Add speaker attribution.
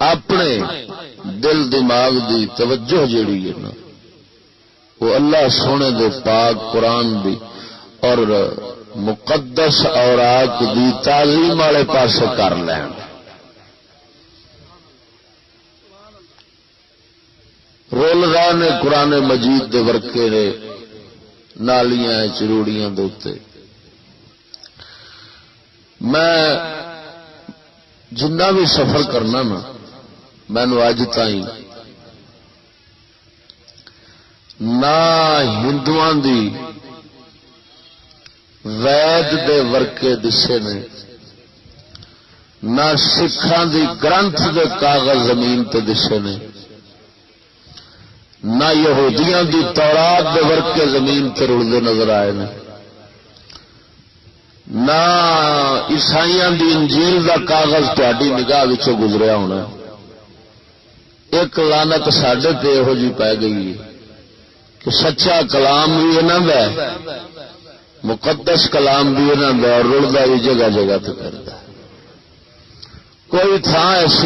Speaker 1: اپنے دل دماغ دی توجہ جیڑی ہے نا وہ اللہ سونے دے پاک قرآن دی اور مقدس اوراق دی تعظیم والے پاسے کر لین. رول رہے نے قرآن مجید دے ورکے نے نالیاں چروڑیاں دوتے. میں جنہ بھی سفر کرنا نا مینو اج تائیں نہ ہندوؤں دی وید دے ورکے دسے نے نہ سکھان دی گرنتھ دے کاغذ زمین تے دسے نے نہ یہودیاں دی تورات دے ورکے زمین تے رلدے نظر آئے نے نہ عیسائیاں دی انجیل دا کاغذ تہاڈی نگاہ وچوں گزریا ہونا. ایک لعنت ساڈے تے یہو جی پی گئی کہ سچا کلام بھی انہاں دا ہے مقدس کلام بھی انہاں دا اور رلدا بھی جگہ جگہ تے کردا. کوئی تھان ایسی